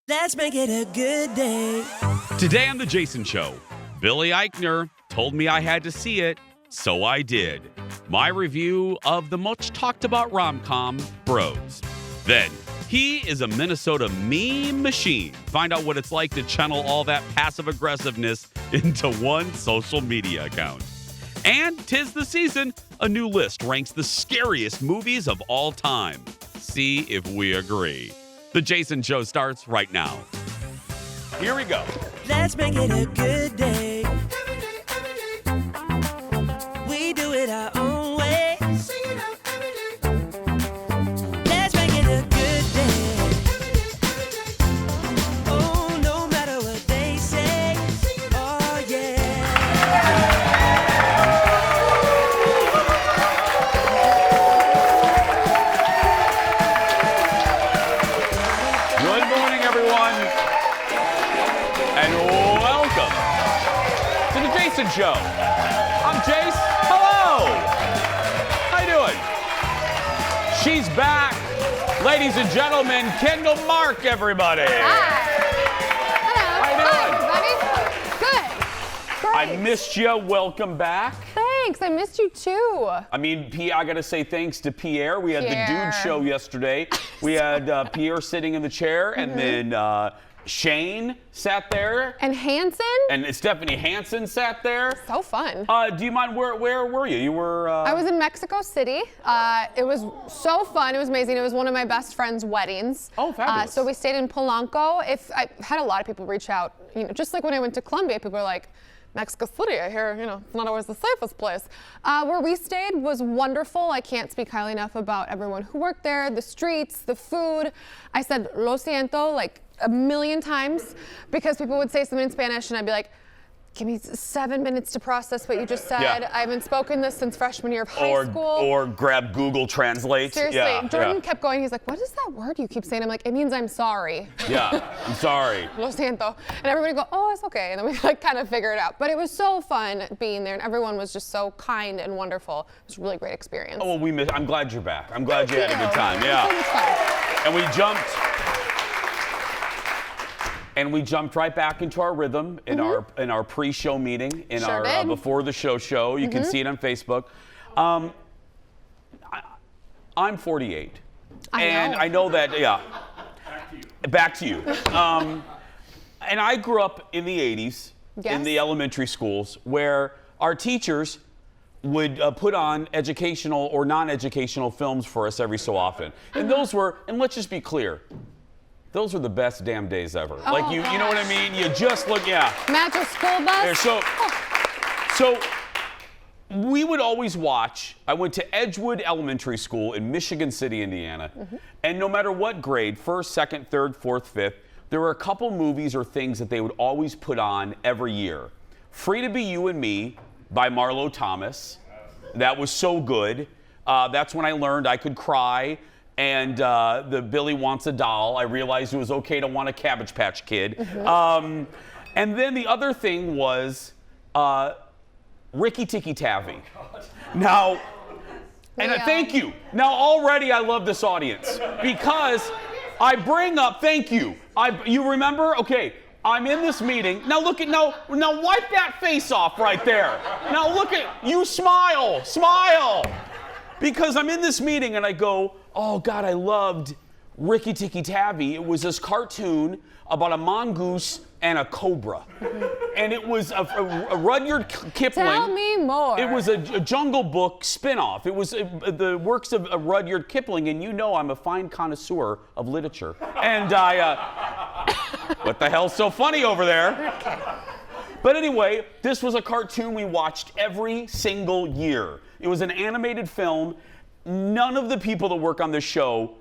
Let's make it a good day. Today on The Jason Show, Billy Eichner told me I had to see it, so I did. My review of the much talked about rom-com, Bros. Then, he is a Minnesota meme machine. Find out what it's like to channel all that passive aggressiveness into one social media account. And 'tis the season, a new list ranks the scariest movies of all time. See if we agree. The Jason Show starts right now. Here we go. Let's make it a good day. We do it our own way. Let's make it a good day. Oh, no matter what they say. Oh, yeah. Good morning, everyone, and welcome to the Jason Show. I'm Jace. Hello. How you doing? She's back. Ladies and gentlemen, Kendall Mark, everybody. Hi. Hello. How you doing? Hi, everybody. Good. Great. I missed you. Welcome back. Thanks. I missed you too. I mean, I got to say thanks to Pierre. We had the Pierre. Dude Show yesterday. We had Pierre sitting in the chair, and then Shane sat there. And Hanson? And Stephanie Hansen sat there. So fun. Do you mind, where were you? You were... I was in Mexico City. It was so fun. It was amazing. It was one of my best friend's weddings. Oh, fabulous. So we stayed in Polanco. I had a lot of people reach out, just like when I went to Colombia, people were like, Mexico City, I hear, it's not always the safest place. Where we stayed was wonderful. I can't speak highly enough about everyone who worked there, the streets, the food. I said, lo siento, like a million times, because people would say something in Spanish and I'd be like, give me 7 minutes to process what you just said. Yeah. I haven't spoken this since freshman year of high school. Or grab Google Translate. Seriously, Yeah, Jordan yeah. kept going. He's like, what is that word you keep saying? I'm like, it means I'm sorry. Yeah, I'm sorry. Lo siento. And everybody would go, oh, it's okay. And then we kind of figure it out. But it was so fun being there, and everyone was just so kind and wonderful. It was a really great experience. Oh, well, I'm glad you're back. I'm glad you had a good time. It was Yeah. so much fun. And we jumped right back into our rhythm in our pre-show meeting, in Sure our did. before the show. You can see it on Facebook. I'm 48, and know. I know that. Yeah. Back to you. And I grew up in the 80s in Yes. the elementary schools where our teachers would put on educational or non-educational films for us every so often. And those were, and let's just be clear, those were the best damn days ever. Like you know what I mean? You just look, yeah. Match a school bus. They're so we would always watch. I went to Edgewood Elementary School in Michigan City, Indiana. And no matter what grade, first, second, third, fourth, fifth, there were a couple movies or things that they would always put on every year. Free to Be You and Me by Marlo Thomas. That was so good. That's when I learned I could cry. And the Billy Wants a Doll. I realized it was okay to want a Cabbage Patch Kid. And then the other thing was Ricky Tikki Tavi. Now, and thank you. Now already I love this audience because I bring up, thank you. You remember? Okay, I'm in this meeting. Now look at, now wipe that face off right there. Now look at, you smile. Because I'm in this meeting and I go, oh God, I loved Ricky Tikki Tavi. It was this cartoon about a mongoose and a cobra. And it was a Rudyard Kipling. Tell me more. It was a Jungle Book spinoff. It was the works of Rudyard Kipling, and you know I'm a fine connoisseur of literature. And what the hell's so funny over there? But anyway, this was a cartoon we watched every single year. It was an animated film. None of the people that work on this show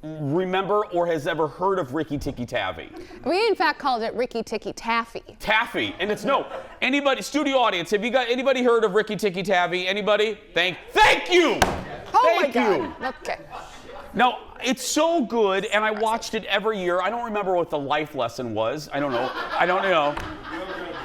remember or has ever heard of Ricky Tikki Tavi. We in fact called it Ricky Tikki Taffy. Taffy, and it's anybody, studio audience, have you got anybody heard of Ricky Tikki Tavi? Anybody? Thank you! Oh my God. Okay. Now, it's so good, and I watched it every year. I don't remember what the life lesson was. I don't know.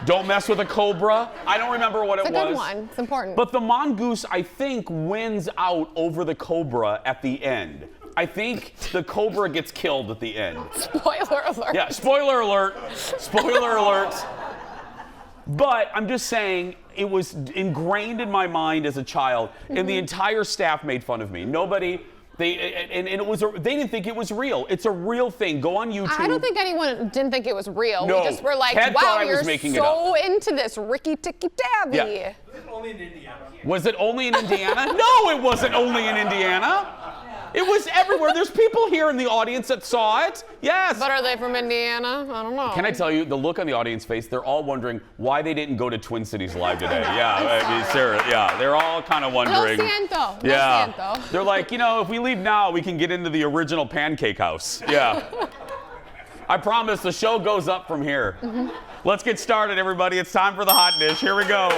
Don't mess with a cobra. I don't remember what it was. It's a good one. It's important. But the mongoose, I think, wins out over the cobra at the end. I think the cobra gets killed at the end. Spoiler alert. Yeah, spoiler alert. Spoiler alert. But I'm just saying, it was ingrained in my mind as a child, and the entire staff made fun of me. Nobody, they didn't think it was real. It's a real thing. Go on YouTube. I don't think anyone didn't think it was real. No, We just were like, Ted wow, thought I was you're making it so into this Ricky Tikki Tavi. Yeah. Was it only in Indiana? No, it wasn't only in Indiana. It was everywhere. There's people here in the audience that saw it. Yes. But are they from Indiana? I don't know. Can I tell you, the look on the audience face, they're all wondering why they didn't go to Twin Cities Live today. Yeah, I mean, Sarah, yeah, they're all kind of wondering. No siento. No Yeah. siento. They're like, you know, if we leave now, we can get into the original Pancake House. Yeah. I promise the show goes up from here. Let's get started, everybody. It's time for the hot dish. Here we go.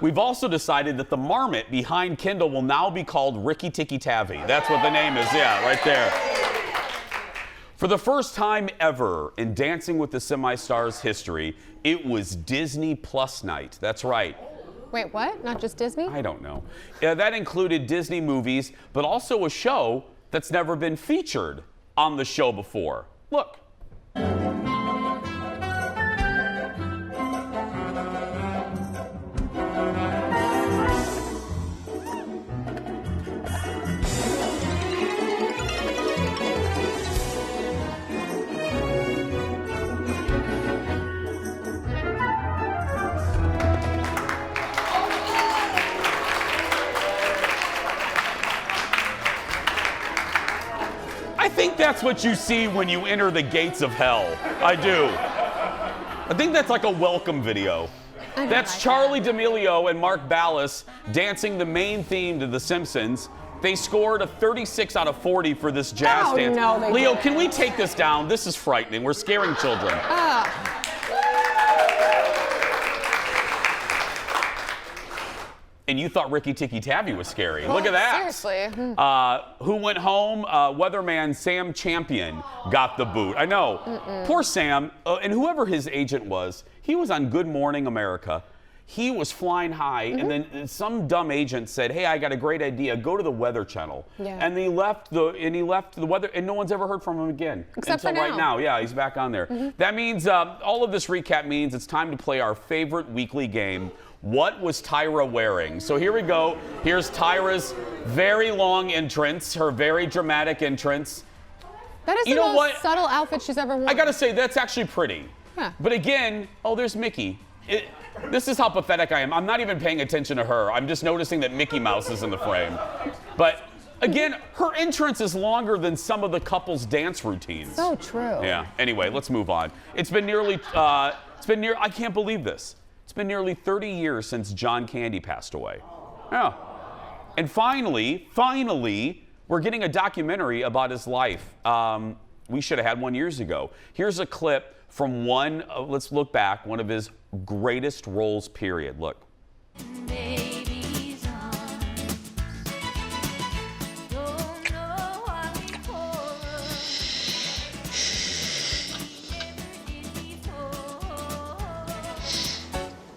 We've also decided that the marmot behind Kendall will now be called Ricky Tikki Tavi. That's what the name is, yeah, right there. For the first time ever in Dancing with the Semi-Stars history, it was Disney Plus night. That's right. Wait, what? Not just Disney? I don't know. That included Disney movies, but also a show that's never been featured on the show before. Look. I think that's what you see when you enter the gates of hell. I do. I think that's like a welcome video. That's Charlie D'Amelio and Mark Ballas dancing the main theme to The Simpsons. They scored a 36 out of 40 for this jazz dance. No, they Leo, didn't. can we take this down? This is frightening. We're scaring children. And you thought Ricky Tikki Tavi was scary. Look at that. Seriously. Who went home? Weatherman Sam Champion got the boot. I know. Poor Sam, and whoever his agent was, he was on Good Morning America. He was flying high, and then some dumb agent said, "Hey, I got a great idea. Go to the Weather Channel." Yeah. And he left the weather, and no one's ever heard from him again Except until for right now. now. Yeah, he's back on there. That means all of this recap means it's time to play our favorite weekly game. What was Tyra wearing? So here we go. Here's Tyra's very long entrance, her very dramatic entrance. That is You the know most what? subtle outfit she's ever worn. I gotta say, that's actually pretty. Yeah. But again, oh, there's Mickey. This is how pathetic I am. I'm not even paying attention to her. I'm just noticing that Mickey Mouse is in the frame. But again, her entrance is longer than some of the couple's dance routines. So true. Yeah. Anyway, let's move on. It's been nearly, I can't believe this. It's been nearly 30 years since John Candy passed away. Yeah. And finally, we're getting a documentary about his life. We should have had one years ago. Here's a clip from let's look back, one of his greatest roles, period. Look. Baby's arms don't know how we pour never did before.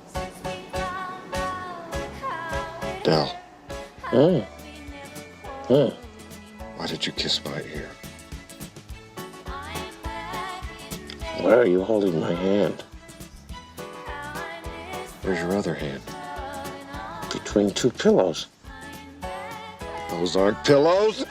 Since we found out how it Dell. we never Why did you kiss my ear? I'm back in Why are you holding my hand? I miss Where's your other hand? loving on Between two pillows. Those aren't pillows.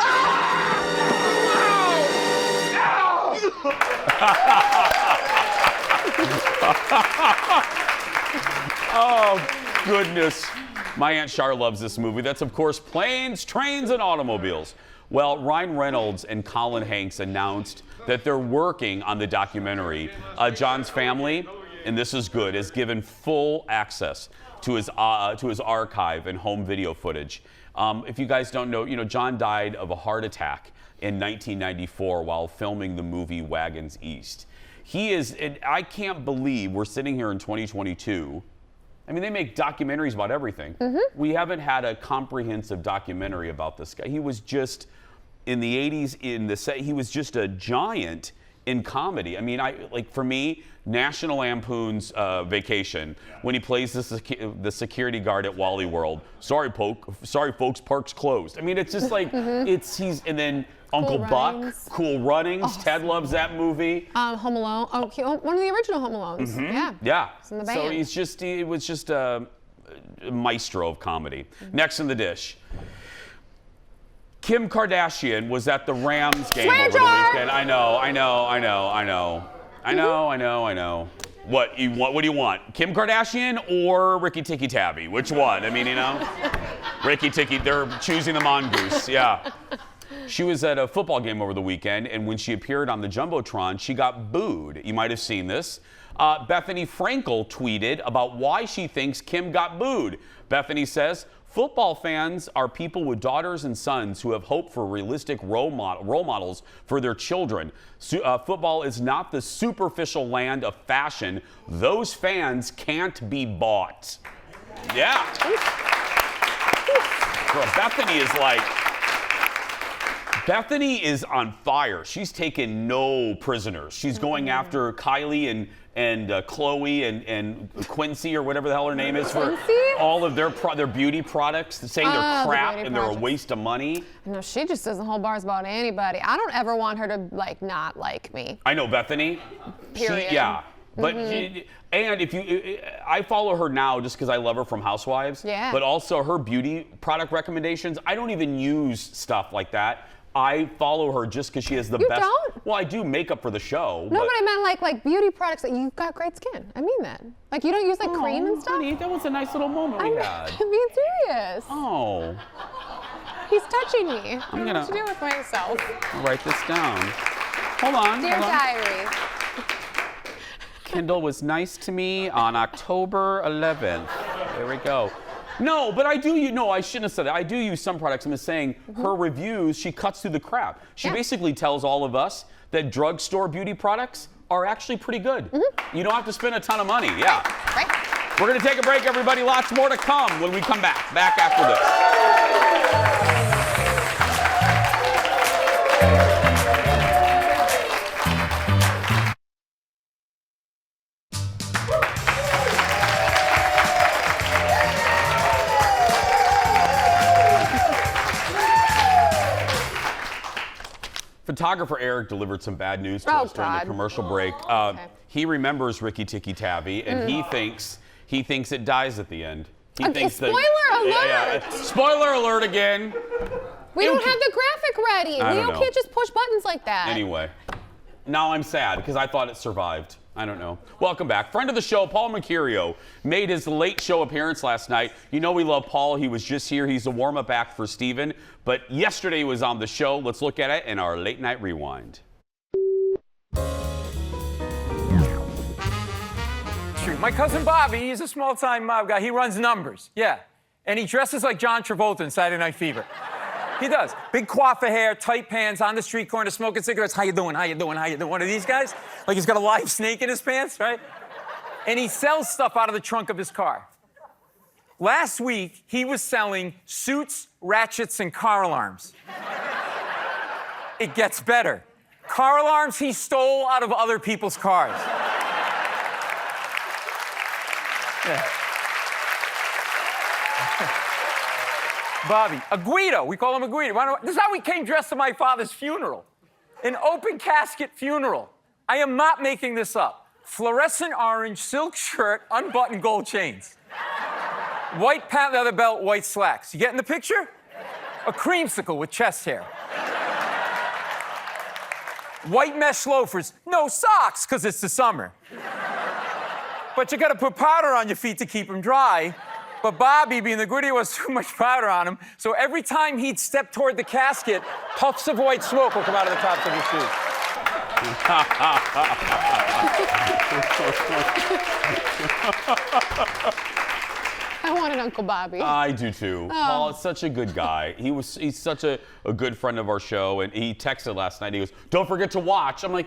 Oh, goodness. My Aunt Char loves this movie. That's, of course, Planes, Trains, and Automobiles. Well, Ryan Reynolds and Colin Hanks announced that they're working on the documentary. John's family, and this is good, is given full access to his archive and home video footage. If you guys don't know, John died of a heart attack in 1994 while filming the movie Wagons East. I can't believe we're sitting here in 2022. I mean, they make documentaries about everything. We haven't had a comprehensive documentary about this guy. He was just, in the 80s, he was just a giant in comedy. I mean, for me, National Lampoon's Vacation, when he plays the security guard at Wally World. Sorry, folks, park's closed. I mean, it's just like and then Uncle Buck, Cool Runnings. Ted loves that movie. Home Alone. One of the original Home Alones. Yeah. It's in the band. So he was just a maestro of comedy. Next in the dish. Kim Kardashian was at the Rams game over the weekend. I know. What do you want? Kim Kardashian or Ricky Tikki Tavi? Which one? I mean, Ricky Tikki, they're choosing the mongoose. Yeah. She was at a football game over the weekend, and when she appeared on the Jumbotron, she got booed. You might have seen this. Bethany Frankel tweeted about why she thinks Kim got booed. Bethany says, football fans are people with daughters and sons who have hope for realistic role models for their children. Football is not the superficial land of fashion. Those fans can't be bought. Yeah. Girl, Bethany is on fire. She's taken no prisoners. She's going after Kylie and Khloe and Quincy or whatever the hell her name is for all of their beauty products, saying they're crap and they're a waste of money. No, she just doesn't hold bars about anybody. I don't ever want her to not like me. I know Bethany. Period. But I follow her now just because I love her from Housewives. Yeah. But also her beauty product recommendations. I don't even use stuff like that. I follow her just because she has the best. You don't? Well, I do makeup for the show. No, but I meant like beauty products. That you've got great skin. I mean that. Like you don't use cream and stuff. Honey, that was a nice little moment we had. I'm being serious. Oh. He's touching me. I don't know what to do with myself. I'll write this down. Hold on. Dear diary. Kendall was nice to me on October 11th. There we go. No, but I shouldn't have said that. I do use some products. I'm just saying her reviews, she cuts through the crap. She basically tells all of us that drugstore beauty products are actually pretty good. You don't have to spend a ton of money. Yeah. Right. We're going to take a break, everybody. Lots more to come when we come back. Back after this. Photographer Eric delivered some bad news to us during the commercial break. He remembers Ricky Tikki Tavi, and he thinks it dies at the end. Spoiler alert! Spoiler alert again. We don't have the graphic ready. We can't just push buttons like that. Anyway, now I'm sad because I thought it survived. I don't know. Welcome back. Friend of the show, Paul Mercurio, made his late show appearance last night. You know we love Paul. He was just here. He's a warm-up act for Steven. But yesterday he was on the show. Let's look at it in our late night rewind. My cousin Bobby, he's a small-time mob guy. He runs numbers. Yeah. And he dresses like John Travolta in Saturday Night Fever. He does. Big coif of hair, tight pants, on the street corner, smoking cigarettes. How you doing? How you doing? How you doing? One of these guys. Like he's got a live snake in his pants, right? And he sells stuff out of the trunk of his car. Last week, he was selling suits, ratchets, and car alarms. It gets better. Car alarms he stole out of other people's cars. Yeah. Bobby, a Guido. We call him a Guido. This is how he came dressed to my father's funeral. An open casket funeral. I am not making this up. Fluorescent orange silk shirt, unbuttoned gold chains. White patent leather belt, white slacks. You getting the picture? A creamsicle with chest hair. White mesh loafers. No socks, because it's the summer. But you gotta put powder on your feet to keep them dry. But Bobby, being the Guido, has too much powder on him, so every time he'd step toward the casket, puffs of white smoke will come out of the tops of his shoes. I want an Uncle Bobby. I do too. Paul is such a good guy. He's such a good friend of our show, and he texted last night. He goes, "Don't forget to watch." I'm like,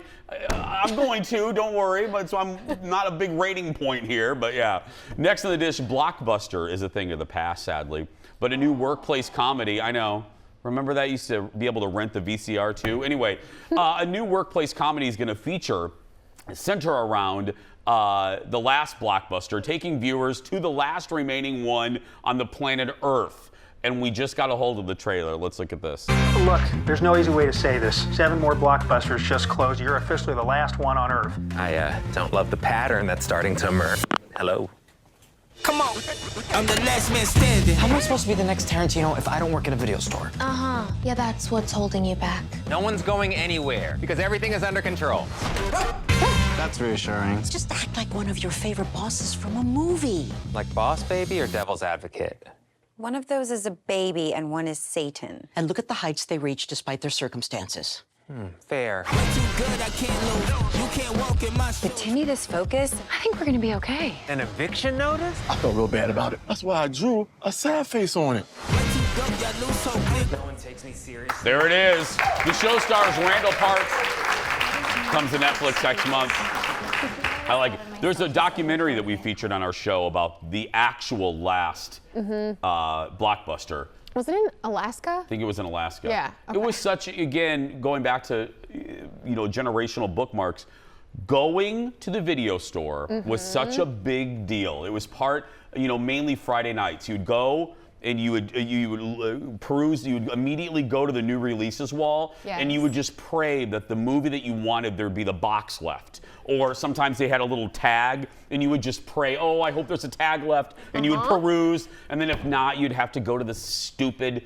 I'm going to. Don't worry. But so I'm not a big rating point here. But yeah. Next on the dish, Blockbuster is a thing of the past, sadly. But a new workplace comedy. I know. Remember that? You used to be able to rent the VCR too. Anyway, a new workplace comedy is going to center around the last blockbuster, taking viewers to the last remaining one on the planet Earth. And we just got a hold of the trailer. Let's look at this. Look, there's no easy way to say this. 7 more blockbusters just closed. You're officially the last one on Earth. I don't love the pattern that's starting to emerge. Hello? Come on, I'm the last man standing. How am I supposed to be the next Tarantino if I don't work at a video store? Uh-huh. Yeah, that's what's holding you back. No one's going anywhere because everything is under control. That's reassuring. Just act like one of your favorite bosses from a movie. Like Boss Baby or Devil's Advocate? One of those is a baby and one is Satan. And look at the heights they reach despite their circumstances. Fair. Continue this focus. I think we're gonna be okay. An eviction notice? I felt real bad about it. That's why I drew a sad face on it. No one takes me seriously. There it is. The show stars Randall Park. Comes to Netflix next month. I like it. There's a documentary that we featured on our show about the actual last blockbuster. Was it in Alaska? I think it was in Alaska. Yeah, It was such, again, going back to, generational bookmarks, going to the video store was such a big deal. It was part, mainly Friday nights. You'd go and you would peruse, you would immediately go to the new releases wall, and you would just pray that the movie that you wanted, there'd be the box left. Or sometimes they had a little tag, and you would just pray, oh, I hope there's a tag left, and you would peruse, and then if not, you'd have to go to the stupid,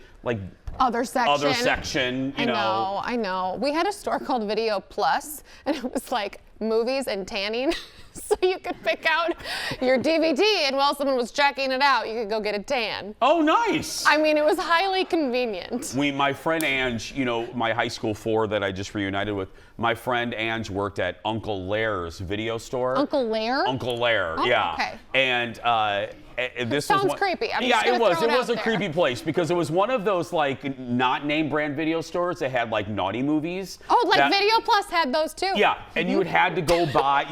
other section, I know. We had a store called Video Plus, and it was like movies and tanning. So you could pick out your DVD, and while someone was checking it out, you could go get a tan. Oh, nice. I mean, it was highly convenient. My friend Ange, my high school 4 that I just reunited with, my friend Ange worked at Uncle Lair's video store. Uncle Lair? Uncle Lair, yeah. Okay. And this sounds was creepy. I'm yeah, just gonna it was. throw It it was out a there. creepy place because it was one of those not name brand video stores that had naughty movies. Oh, Video Plus had those too. Yeah, and you had to go by.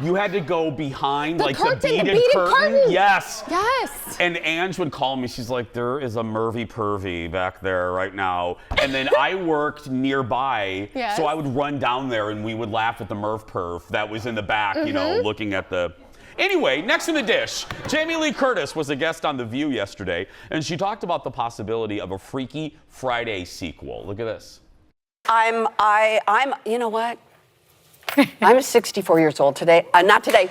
You had to go behind the curtain, the beaded curtain. Yes. Yes. And Ange would call me. She's like, there is a Mervy Pervy back there right now. And then I worked nearby, so I would run down there and we would laugh at the Merv Perv that was in the back, looking at the. Anyway, next in the dish, Jamie Lee Curtis was a guest on The View yesterday, and she talked about the possibility of a Freaky Friday sequel. Look at this. You know what? I'm 64 years old today. Not today.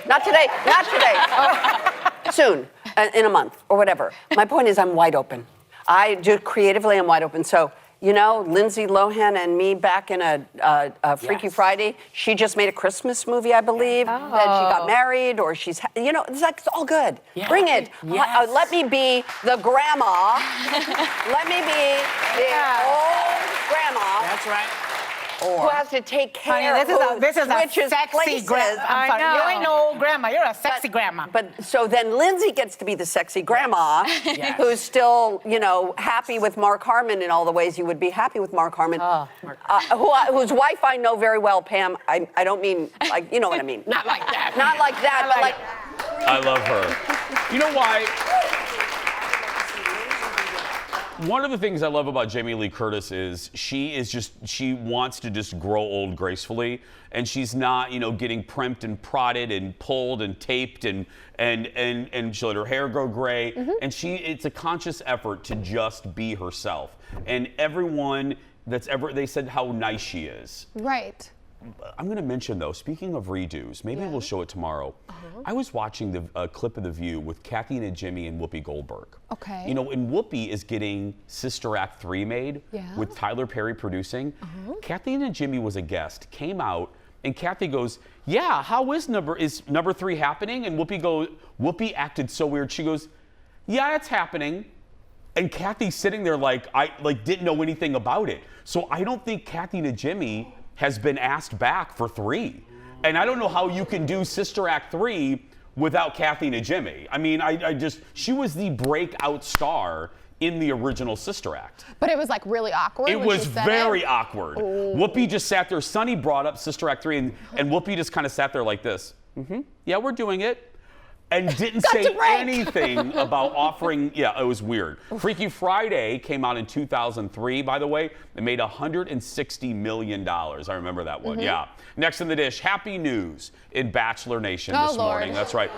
Soon, in a month or whatever. My point is I'm wide open. I do creatively, I'm wide open. So, Lindsay Lohan and me back in a Freaky Friday, she just made a Christmas movie, I believe, that she got married or she's, it's all good. Yes. Bring it. Yes. Let me be the grandma. Let me be the old grandma. That's right. Who has to take care Honey, this is a sexy grandma. I know. You ain't no old grandma. You're a sexy grandma. But so then Lindsay gets to be the sexy grandma who's still, happy with Mark Harmon in all the ways you would be happy with Mark Harmon. Whose wife I know very well, Pam. I don't mean, you know what I mean. Not like that. Not like that, but I love her. You know why? One of the things I love about Jamie Lee Curtis is she wants to just grow old gracefully, and she's not, getting primped and prodded and pulled and taped and she let her hair grow gray. And it's a conscious effort to just be herself. And everyone they said how nice she is. Right. I'm going to mention, though, speaking of redos, maybe we'll show it tomorrow. I was watching the clip of The View with Kathy and Jimmy and Whoopi Goldberg. Okay. And Whoopi is getting Sister Act 3 made with Tyler Perry producing. Kathy and Jimmy was a guest, came out, and Kathy goes, yeah, how is number 3 happening? And Whoopi acted so weird. She goes, yeah, it's happening. And Kathy's sitting there I didn't know anything about it. So I don't think Kathy and Jimmy has been asked back for 3. And I don't know how you can do Sister Act 3 without Kathy and Jimmy. I mean, she was the breakout star in the original Sister Act. But it was really awkward. It was very awkward. Oh. Whoopi just sat there. Sonny brought up Sister Act 3 and Whoopi just kind of sat there like this. Yeah, we're doing it. and didn't say anything about offering. Yeah, it was weird. Freaky Friday came out in 2003, by the way. It made $160 million. I remember that one. Yeah. Next in the dish, happy news in Bachelor Nation this morning. That's right.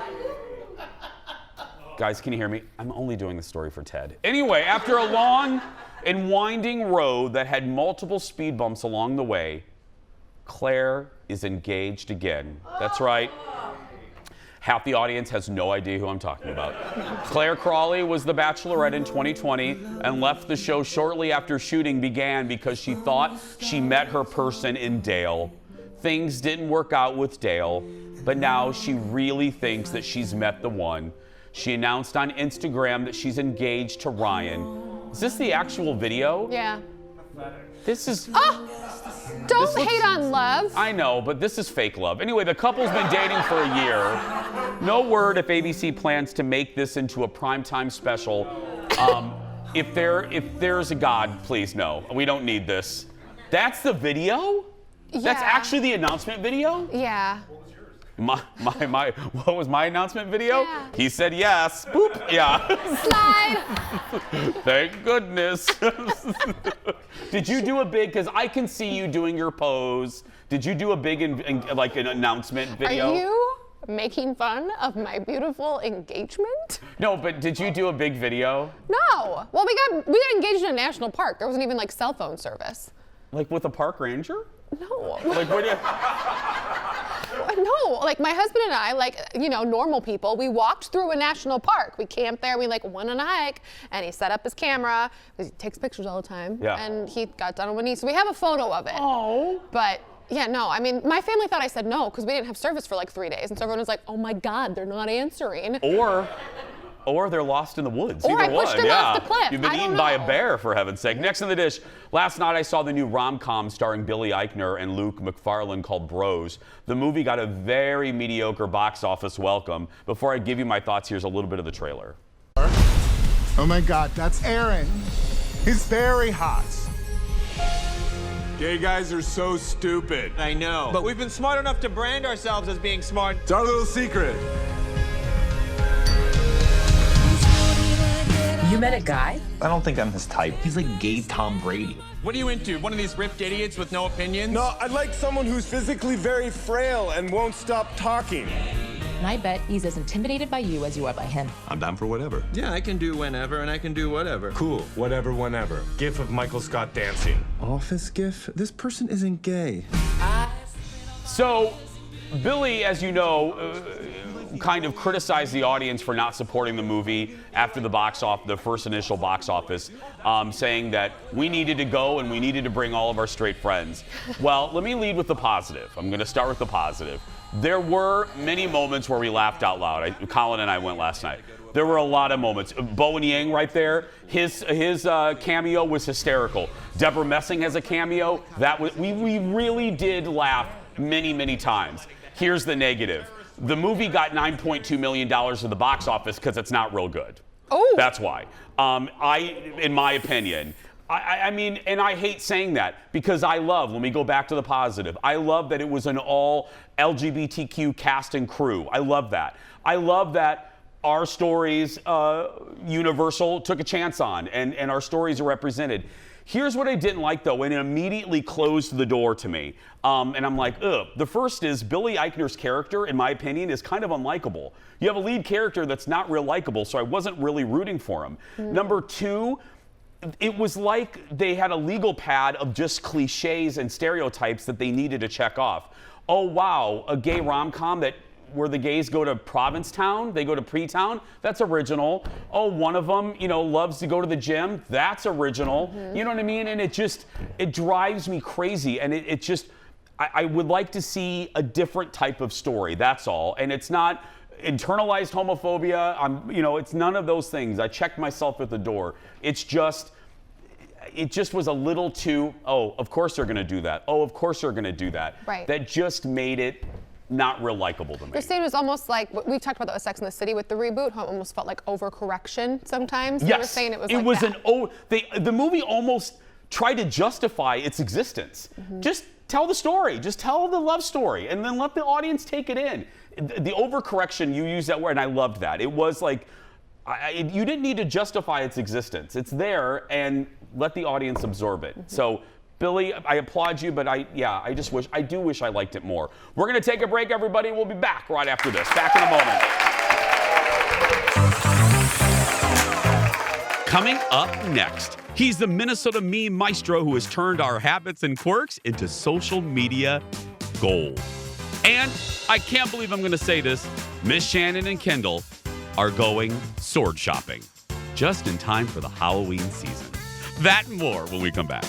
Guys, can you hear me? I'm only doing the story for Ted. Anyway, after a long and winding road that had multiple speed bumps along the way, Claire is engaged again. That's right. Half the audience has no idea who I'm talking about. Claire Crawley was the Bachelorette in 2020 and left the show shortly after shooting began because she thought she met her person in Dale. Things didn't work out with Dale, but now she really thinks that she's met the one. She announced on Instagram that she's engaged to Ryan. Is this the actual video? Yeah. This is... Don't hate on love. I know, but this is fake love. Anyway, the couple's been dating for a year. No word if ABC plans to make this into a primetime special. If there's a God, please no. We don't need this. That's the video? Yeah. That's actually the announcement video? Yeah. What was my announcement video? Yeah. He said yes. Boop. Yeah. Slide. Thank goodness. Did you do a big, because I can see you doing your pose. Did you do a big, like an announcement video? Are you making fun of my beautiful engagement? No, but did you do a big video? No. Well, we got engaged in a national park. There wasn't even like cell phone service. Like with a park ranger? No. Like what do you... No, like my husband and I, like, you know, normal people, we walked through a national park. We camped there, we like went on a hike, and he set up his camera, because he takes pictures all the time, and he got down on one knee. So we have a photo of it. Oh. But yeah, no, I mean, my family thought I said no, because we didn't have service for like 3 days. And so everyone was like, oh my God, they're not answering. Or they're lost in the woods. Or Either I pushed one. them off the cliff. You've been eaten by a bear, for heaven's sake. Next in the dish, last night I saw the new rom-com starring Billy Eichner and Luke McFarlane called Bros. The movie got a very mediocre box office welcome. Before I give you my thoughts, here's a little bit of the trailer. Oh my God, that's Aaron. He's very hot. Gay guys are so stupid. I know. But we've been smart enough to brand ourselves as being smart. It's our little secret. You met a guy? I don't think I'm his type. He's like gay Tom Brady. What are you into? One of these ripped idiots with no opinions? No, I'd like someone who's physically very frail and won't stop talking. And I bet he's as intimidated by you as you are by him. I'm down for whatever. Yeah, I can do whenever and I can do whatever. Cool, whatever, whenever. GIF of Michael Scott dancing. Office GIF? This person isn't gay. So, Billy, as you know, kind of criticized the audience for not supporting the movie after the first initial box office, saying that we needed to go and we needed to bring all of our straight friends. Well, let me lead with the positive. I'm going to start with the positive. There were many moments where we laughed out loud. Colin and I went last night. There were a lot of moments. Bowen Yang right there, his cameo was hysterical. Deborah Messing has a cameo. We really did laugh many, many times. Here's the negative. The movie got $9.2 million at the box office because it's not real good. Oh. That's why. In my opinion, I mean, and I hate saying that because let me go back to the positive. I love that it was an all LGBTQ cast and crew. I love that. I love that our stories, Universal took a chance on and our stories are represented. Here's what I didn't like, though, and it immediately closed the door to me. And I'm like, ugh. The first is Billy Eichner's character, in my opinion, is kind of unlikable. You have a lead character that's not real likable, so I wasn't really rooting for him. Number two, it was like they had a legal pad of just cliches and stereotypes that they needed to check off. Oh, wow, a gay rom-com where the gays go to Provincetown, they go to Pre-Town, that's original. Oh, one of them, loves to go to the gym, that's original. You know what I mean? And it drives me crazy. And I would like to see a different type of story, that's all. And it's not internalized homophobia, it's none of those things. I checked myself at the door. It just was a little too, oh, of course they're gonna do that. Oh, of course they're gonna do that. Right. That just made it not real likable to me. The scene was almost like, we talked about that with Sex and the City with the reboot, how it almost felt like overcorrection sometimes. Yes. You were saying it was the movie almost tried to justify its existence. Just tell the story. Just tell the love story and then let the audience take it in. the overcorrection, you use that word, and I loved that. It was like, you didn't need to justify its existence. It's there, and let the audience absorb it. So, Billy, I applaud you, but I do wish I liked it more. We're going to take a break, everybody. We'll be back right after this. Back in a moment. Coming up next, he's the Minnesota meme maestro who has turned our habits and quirks into social media gold. And I can't believe I'm going to say this, Miss Shannon and Kendall are going sword shopping just in time for the Halloween season. That and more when we come back.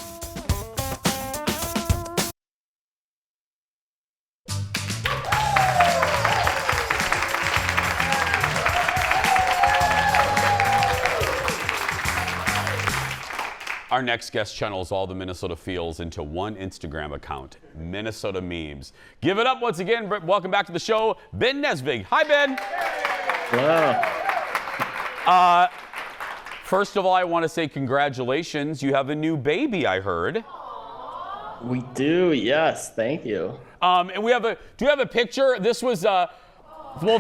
Our next guest channels all the Minnesota feels into one Instagram account, Minnesota Memes. Give it up once again. Welcome back to the show, Ben Nesvig. Hi, Ben. Hello. First of all, I want to say congratulations. You have a new baby, I heard. We do, yes. Thank you. And do you have a picture? This was, well,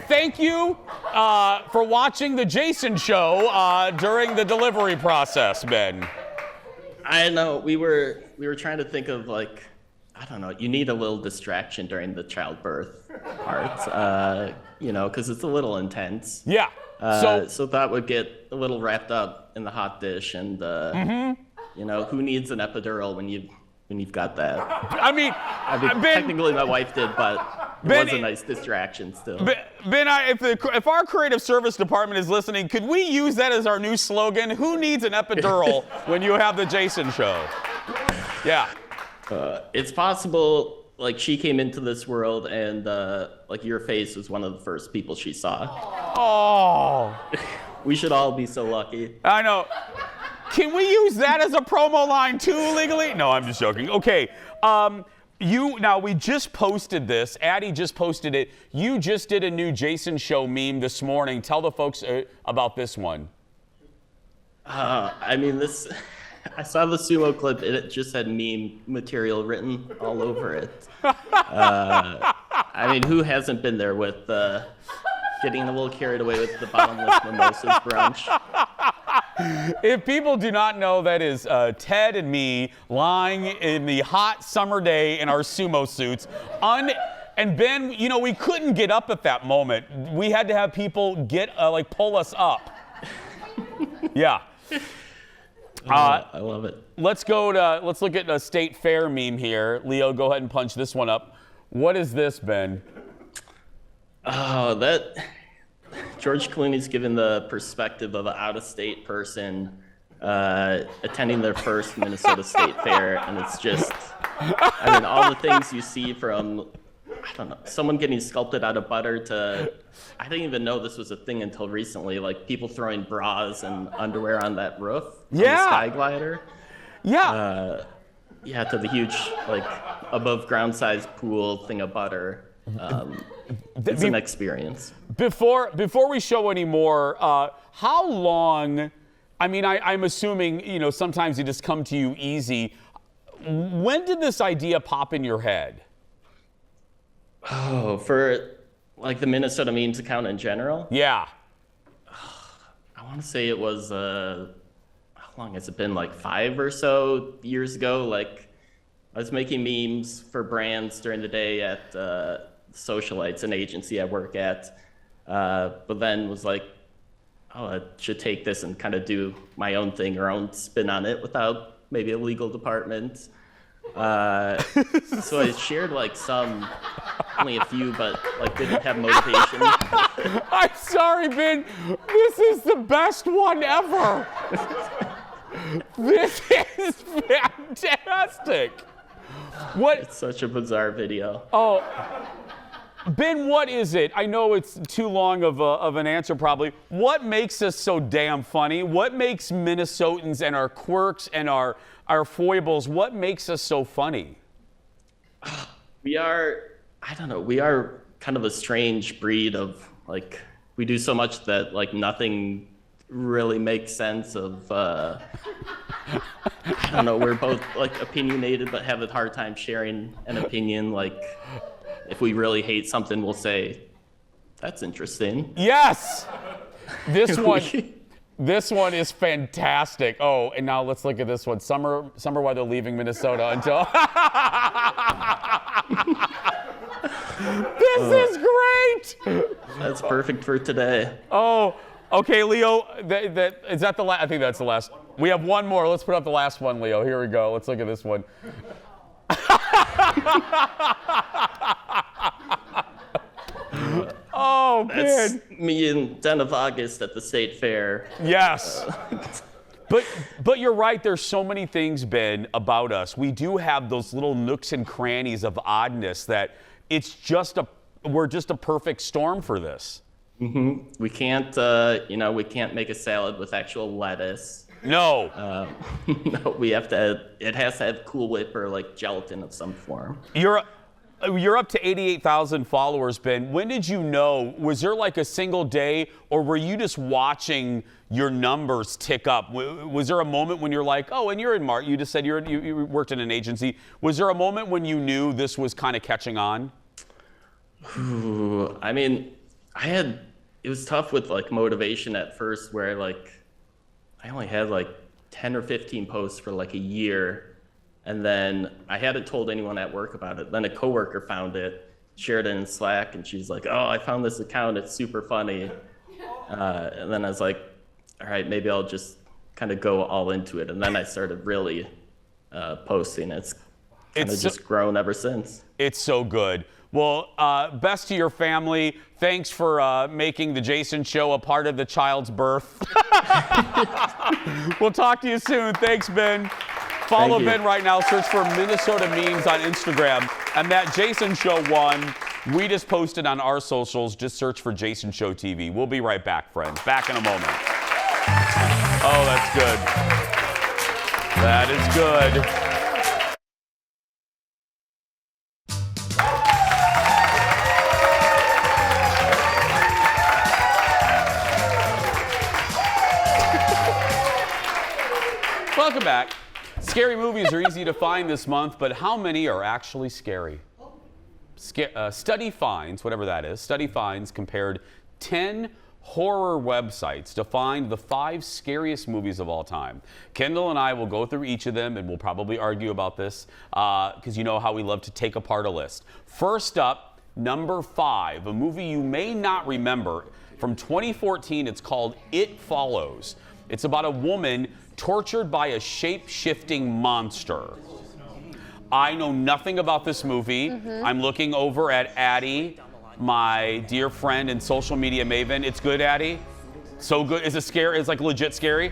thank you for watching the Jason show during the delivery process, Ben. I know, we were trying to think of, like, I don't know, you need a little distraction during the childbirth part, you know, because it's a little intense. Yeah. So that would get a little wrapped up in the hot dish, and you know, who needs an epidural when you've got that? I mean, technically my wife did, but it was a nice distraction still. Ben, if our creative service department is listening, could we use that as our new slogan? Who needs an epidural when you have the Jason show? Yeah. It's possible. Like, she came into this world, and like, your face was one of the first people she saw. Oh. We should all be so lucky. I know. Can we use that as a promo line too legally? No, I'm just joking. Okay. We just posted this. Addie just posted it. You just did a new Jason show meme this morning. Tell the folks about this one. I mean, I saw the sumo clip, and it just had meme material written all over it. I mean, who hasn't been there with getting a little carried away with the bottomless mimosas brunch? If people do not know, that is Ted and me lying in the hot summer day in our sumo suits. And Ben, you know, we couldn't get up at that moment. We had to have people pull us up. Yeah. I love it. Let's look at a state fair meme here. Leo, go ahead and punch this one up. What is this, Ben? Oh, that George Clooney's given the perspective of an out-of-state person attending their first Minnesota State Fair, and it's just, I mean, all the things you see from, I don't know, someone getting sculpted out of butter to, I didn't even know this was a thing until recently, like people throwing bras and underwear on that roof, on the sky glider. Yeah. Yeah, to the huge, like, above ground size pool thing of butter. It's an experience. Before we show any more, how long, I mean, I'm assuming, you know, sometimes it just come to you easy. When did this idea pop in your head? Oh, for like the Minnesota Memes account in general? Yeah. I want to say it was, how long has it been? Like 5 or so years ago. Like, I was making memes for brands during the day at Socialites, an agency I work at. But then was like, oh, I should take this and kind of do my own thing or own spin on it without maybe a legal department. So I shared like only a few, but like didn't have motivation. I'm sorry, Ben. This is the best one ever. This is fantastic. It's such a bizarre video. Oh, Ben, what is it? I know it's too long of an answer probably. What makes us so damn funny? What makes Minnesotans and our quirks and our foibles, what makes us so funny? We are kind of a strange breed of, like, we do so much that, like, nothing really makes sense of, I don't know, we're both, like, opinionated but have a hard time sharing an opinion. Like, if we really hate something, we'll say, That's interesting. Yes. This one is fantastic. Oh, and now let's look at this one. Summer while they're leaving Minnesota until. This is great. That's perfect for today. Oh, okay, Leo. Is that the last? I think that's the last. We have one more. Let's put up the last one, Leo. Here we go. Let's look at this one. Oh, That's man. me in 10th of August at the State Fair. Yes. But you're right. There's so many things, Ben, about us. We do have those little nooks and crannies of oddness that we're just a perfect storm for this. Mm-hmm. We can't, we can't make a salad with actual lettuce. No. No, it has to have Cool Whip or like gelatin of some form. You're up to 88,000 followers, Ben. When did you know? Was there like a single day, or were you just watching your numbers tick up? Was there a moment when you're like, oh, and you're in Mark, you just said you worked in an agency. Was there a moment when you knew this was kind of catching on? Ooh, I mean, it was tough with like motivation at first where like I only had like 10 or 15 posts for like a year. And then I hadn't told anyone at work about it. Then a coworker found it, shared it in Slack, and she's like, oh, I found this account. It's super funny. And then I was like, all right, maybe I'll just kind of go all into it. And then I started really posting. It's kind of just grown ever since. It's so good. Well, best to your family. Thanks for making the Jason Show a part of the child's birth. We'll talk to you soon. Thanks, Ben. Follow Ben right now. Search for Minnesota Memes on Instagram. And that Jason Show one, we just posted on our socials. Just search for Jason Show TV. We'll be right back, friends. Back in a moment. Oh, that's good. That is good. Welcome back. Scary movies are easy to find this month, but how many are actually scary? Study Finds, whatever that is, Study Finds compared 10 horror websites to find the 5 scariest movies of all time. Kendall and I will go through each of them, and we'll probably argue about this because you know how we love to take apart a list. First up, number 5, a movie you may not remember from 2014. It's called It Follows. It's about a woman tortured by a shape-shifting monster. I know nothing about this movie. I'm looking over at Addie, my dear friend and social media maven. It's good, Addie? So good. Is it scary? It's like legit scary?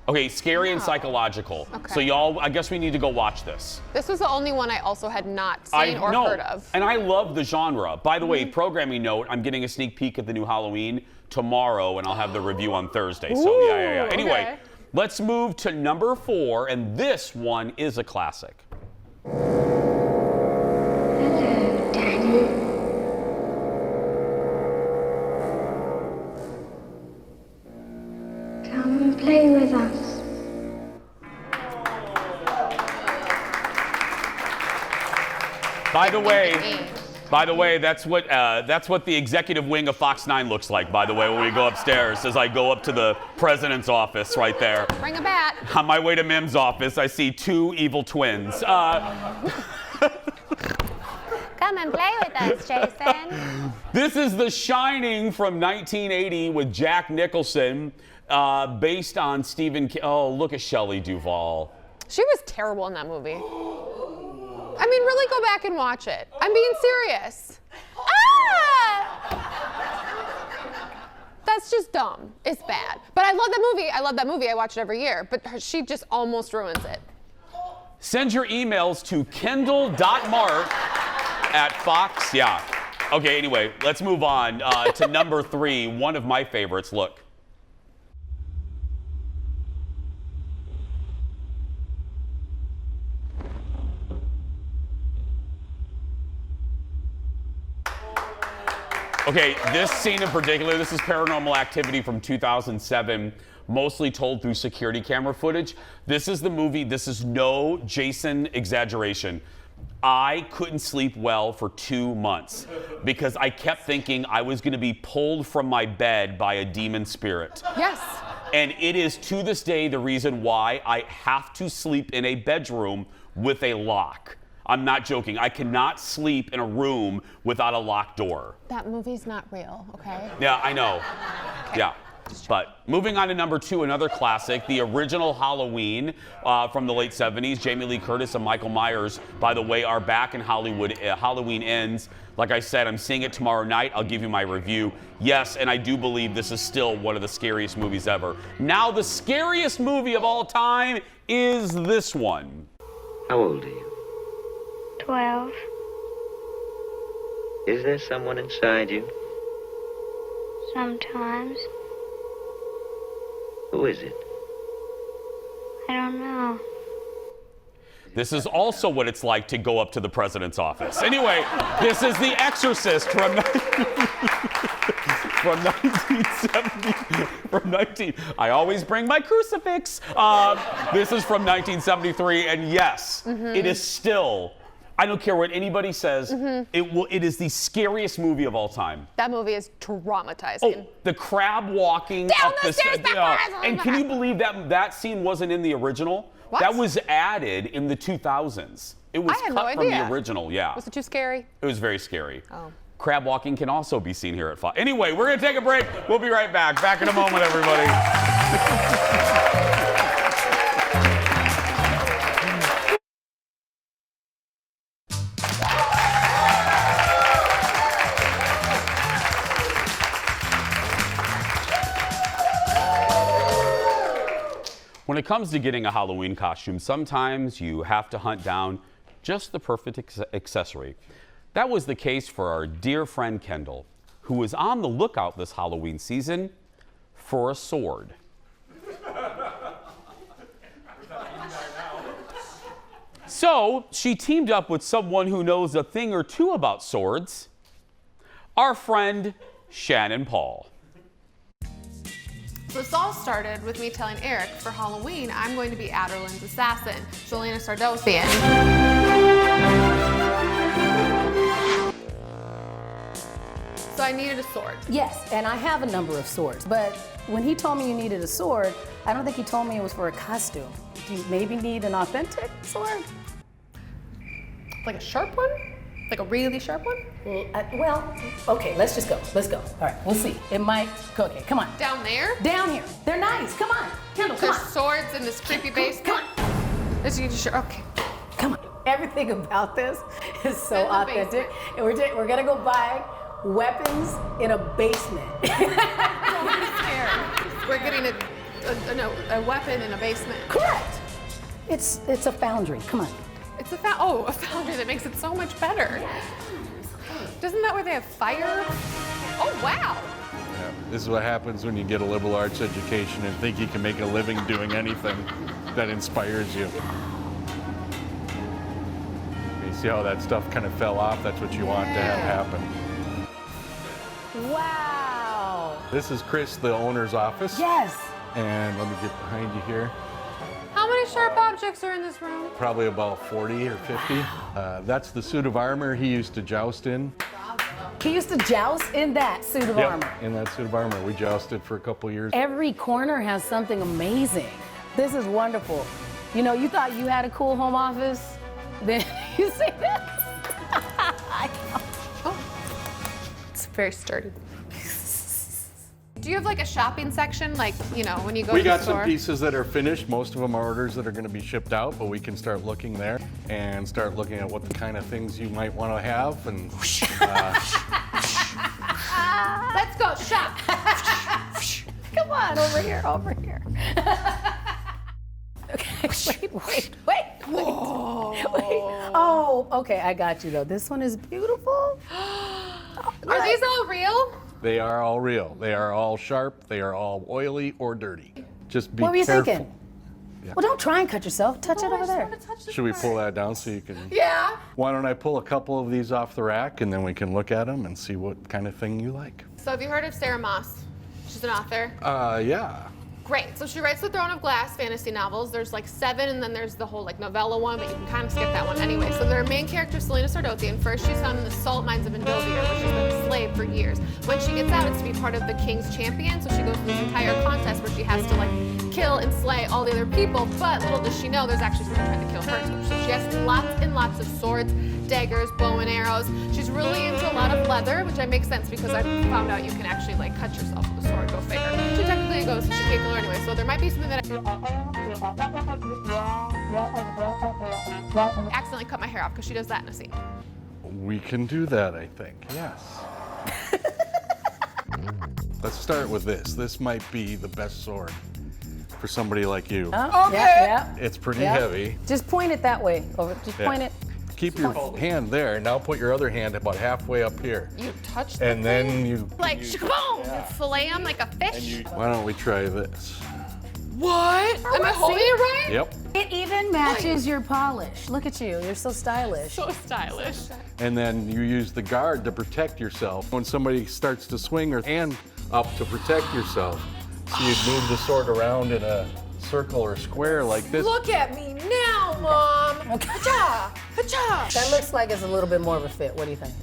Okay, scary and psychological. Okay. So y'all, I guess we need to go watch this. This was the only one I also had not seen or heard of. And I love the genre. By the way, programming note, I'm getting a sneak peek at the new Halloween tomorrow, and I'll have the review on Thursday. So yeah. Anyway. Okay. Let's move to number 4, and this one is a classic. Hello, Daddy. Come and play with us. By the way, that's what the executive wing of Fox 9 looks like, by the way, when we go upstairs, as I go up to the president's office right there. Bring a bat. On my way to Mim's office, I see 2 evil twins. Come and play with us, Jason. This is The Shining from 1980 with Jack Nicholson, based on Stephen King. Oh, look at Shelley Duvall. She was terrible in that movie. I mean, really go back and watch it. I'm being serious. That's just dumb. It's bad. But I love that movie. I watch it every year. But she just almost ruins it. Send your emails to kendall.mark@Fox. Yeah. Okay, anyway, let's move on to number 3, one of my favorites. Look. Okay, this scene in particular, this is Paranormal Activity from 2007, mostly told through security camera footage. This is the movie, this is no Jason exaggeration. I couldn't sleep well for 2 months because I kept thinking I was going to be pulled from my bed by a demon spirit. Yes. And it is to this day the reason why I have to sleep in a bedroom with a lock. I'm not joking. I cannot sleep in a room without a locked door. That movie's not real, okay? Yeah, I know. Okay. Yeah. But moving on to number 2, another classic, the original Halloween from the late 70s. Jamie Lee Curtis and Michael Myers, by the way, are back in Hollywood. Halloween Ends. Like I said, I'm seeing it tomorrow night. I'll give you my review. Yes, and I do believe this is still one of the scariest movies ever. Now, the scariest movie of all time is this one. How old are you? 12. Is there someone inside you? Sometimes. Who is it? I don't know. This is also what it's like to go up to the president's office. Anyway, this is The Exorcist from 1970. I always bring my crucifix. This is from 1973, and yes, it is still. I don't care what anybody says. It is the scariest movie of all time. That movie is traumatizing. Oh, the crab walking down up the stairs backwards. and can you believe that scene wasn't in the original? What? That was added in the 2000s. It was I had cut no from idea. the original. Yeah. Was it too scary? It was very scary. Oh. Crab walking can also be seen here at 5. Anyway, we're going to take a break. We'll be right back. Back in a moment, everybody. When it comes to getting a Halloween costume, sometimes you have to hunt down just the perfect accessory. That was the case for our dear friend Kendall, who was on the lookout this Halloween season for a sword. So she teamed up with someone who knows a thing or two about swords, our friend Shannon Paul. So this all started with me telling Eric for Halloween I'm going to be Adderlyn's assassin, Jelena Sardosian. So I needed a sword. Yes, and I have a number of swords, but when he told me you needed a sword, I don't think he told me it was for a costume. Do you maybe need an authentic sword? Like a sharp one? Like a really sharp one? Well, okay, let's just go. Let's go. All right, we'll see. It might, okay, come on. Down there? Down here. They're nice. Come on. Kendall, come There's on. swords in this creepy basement. Come on. Okay. Come on. Everything about this is so In the authentic. basement. And we're gonna go buy weapons in a basement. I'm scared. We're getting a weapon in a basement. Correct. It's a foundry. Come on. It's a foundry that makes it so much better. Doesn't that where they have fire? Oh, wow. Yeah, this is what happens when you get a liberal arts education and think you can make a living doing anything that inspires you. You see how that stuff kind of fell off? That's what you want to have happen. Wow. This is Chris, the owner's office. Yes. And let me get behind you here. How many sharp objects are in this room? Probably about 40 or 50. That's the suit of armor he used to joust in. He used to joust in that suit of armor. In that suit of armor. We jousted for a couple years. Every corner has something amazing. This is wonderful. You know, you thought you had a cool home office? Then you see this? I know. Oh, it's very sturdy. Do you have like a shopping section, like, you know, when you go to the store? We got some pieces that are finished. Most of them are orders that are going to be shipped out, but we can start looking there and start looking at what the kind of things you might want to have. And let's go shop. Come on, over here, over here. Okay, wait. Whoa. Oh, okay, I got you though. This one is beautiful. Are these all real? they are all real. They are all sharp. They are all oily or dirty. Just be careful. What were you thinking? Yeah. Well, don't try and cut yourself. Touch it over there. Should we pull that down so you can? Yeah. Why don't I pull a couple of these off the rack and then we can look at them and see what kind of thing you like. So have you heard of Sarah Moss? She's an author. Yeah. great. So she writes the Throne of Glass fantasy novels. There's like 7, and then there's the whole like novella one, but you can kind of skip that one anyway. So their main character is Selena Sardothian. First, she's found in the salt mines of Indovia, where she's been a slave for years. When she gets out, it's to be part of the king's champion. So she goes through this entire contest where she has to like kill and slay all the other people. But little does she know, there's actually someone trying to kill her too. So she has lots and lots of swords, daggers, bow and arrows. She's really into a lot of leather, which makes sense because I found out you can actually like cut yourself with a sword. Go figure. She technically goes, she can't kill her anyway. So there might be something that I accidentally cut my hair off because she does that in a scene. We can do that, I think. Yes. Let's start with this. This might be the best sword for somebody like you. Okay. Yeah. It's pretty heavy. Just point it that way. Just point it. Keep your hand there. Now put your other hand about halfway up here. You touch the And then thing? you... Like, shakaboom! You fillet them like a fish. Why don't we try this? What? Am I holding it right? Yep. It even matches your polish. Look at you. You're so stylish. So stylish. And then you use the guard to protect yourself. When somebody starts to swing her hand up to protect yourself, so you move the sword around in a circle or square like this. Look at me now, Mom. Hacha! Hacha! That looks like it's a little bit more of a fit. What do you think?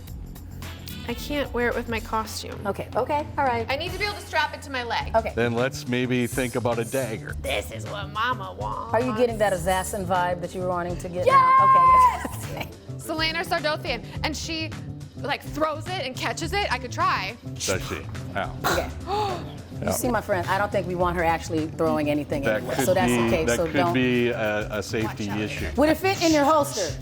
I can't wear it with my costume. Okay, all right. I need to be able to strap it to my leg. Okay. Then let's maybe think about a dagger. This is what Mama wants. Are you getting that assassin vibe that you were wanting to get? Yes! Okay. Selena Sardothian, and she like throws it and catches it. I could try. Does she? How? Okay. You see, my friend, I don't think we want her actually throwing anything That anywhere. could So that's be, okay. that So could don't. be a safety issue. Would it fit in your holster?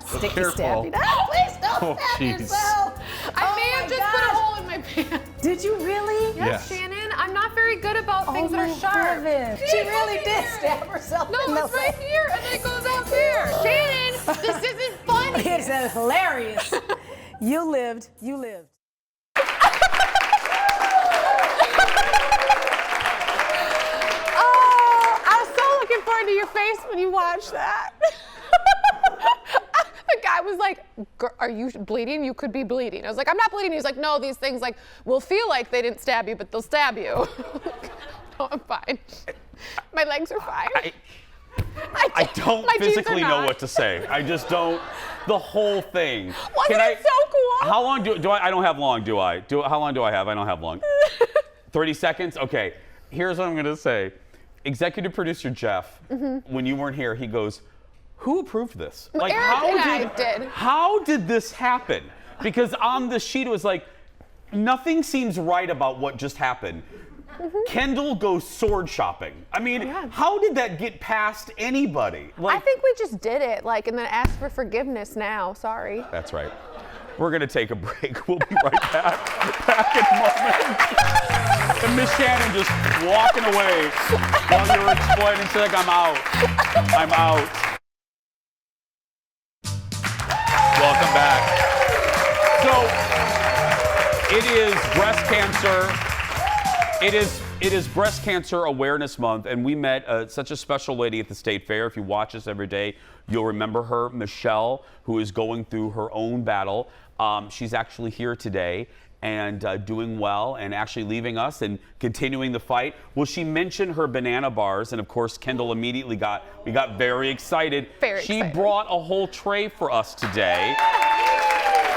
Sticky Careful. stabby. No, please don't Oh, stab jeez. yourself. I may have just put a hole in my pants. Did you really? Yes, Shannon. I'm not very good about things that are sharp. Heavens. She really did stab herself. No, in the it's right here, and then it goes out there. Shannon, this isn't funny. It's hilarious. You lived. You lived. Oh, I was so looking forward to your face when you watched that. The guy was like, "Are you bleeding? You could be bleeding." I was like, "I'm not bleeding." He's like, "No, these things like will feel like they didn't stab you, but they'll stab you." No, I'm fine. My legs are fine. I don't my jeans are physically know not. what to say. I just don't. The whole thing. Wasn't it so cool? How long do I? I don't have long, do I? How long do I have? I don't have long. 30 seconds? Okay. Here's what I'm going to say. Executive producer Jeff, when you weren't here, he goes, "Who approved this? Like, Eric and I did. How did this happen?" Because on the sheet, it was like, nothing seems right about what just happened. Kendall goes sword shopping. I mean, how did that get past anybody? I think we just did it, like, and then asked for forgiveness now. Sorry. That's right. We're going to take a break. We'll be right back. Back in a moment. And Miss Shannon just walking away while you were explaining. She's like, I'm out. I'm out. Welcome back. So, it is breast cancer. It is Breast Cancer Awareness Month, and we met such a special lady at the State Fair. If you watch us every day, you'll remember her, Michelle, who is going through her own battle. She's actually here today and doing well and actually leaving us and continuing the fight. Well, she mentioned her banana bars, and of course, Kendall immediately got very excited. She brought a whole tray for us today.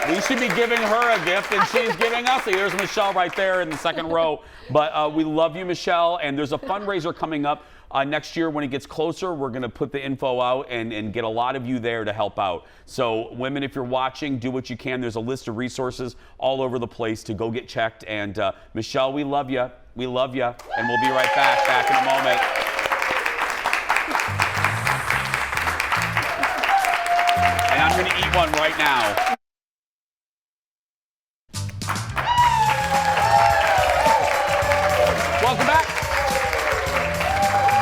We should be giving her a gift, and she's giving us a. There's Michelle right there in the second row. But we love you, Michelle, and there's a fundraiser coming up next year. When it gets closer, we're going to put the info out and get a lot of you there to help out. So, women, if you're watching, do what you can. There's a list of resources all over the place to go get checked. And Michelle, we love you. We love you. And we'll be right back in a moment. And I'm going to eat one right now. Welcome back.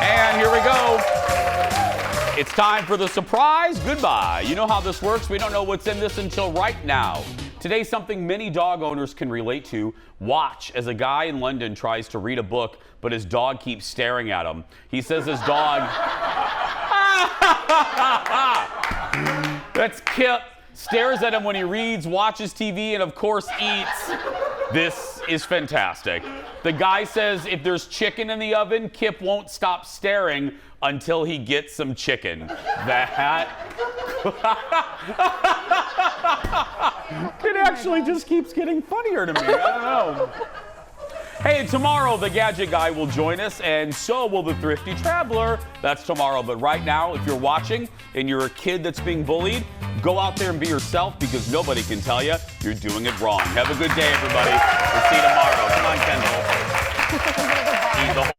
And here we go. It's time for the surprise goodbye. You know how this works. We don't know what's in this until right now. Today, something many dog owners can relate to. Watch as a guy in London tries to read a book, but his dog keeps staring at him. He says his dog... That's Kip. Stares at him when he reads, watches TV, and of course eats. This is fantastic. The guy says if there's chicken in the oven, Kip won't stop staring until he gets some chicken. That it actually just keeps getting funnier to me. I don't know. Hey, tomorrow the Gadget Guy will join us, and so will the Thrifty Traveler. That's tomorrow. But right now, if you're watching and you're a kid that's being bullied, go out there and be yourself, because nobody can tell you you're doing it wrong. Have a good day, everybody. We'll see you tomorrow. Come on, Kendall.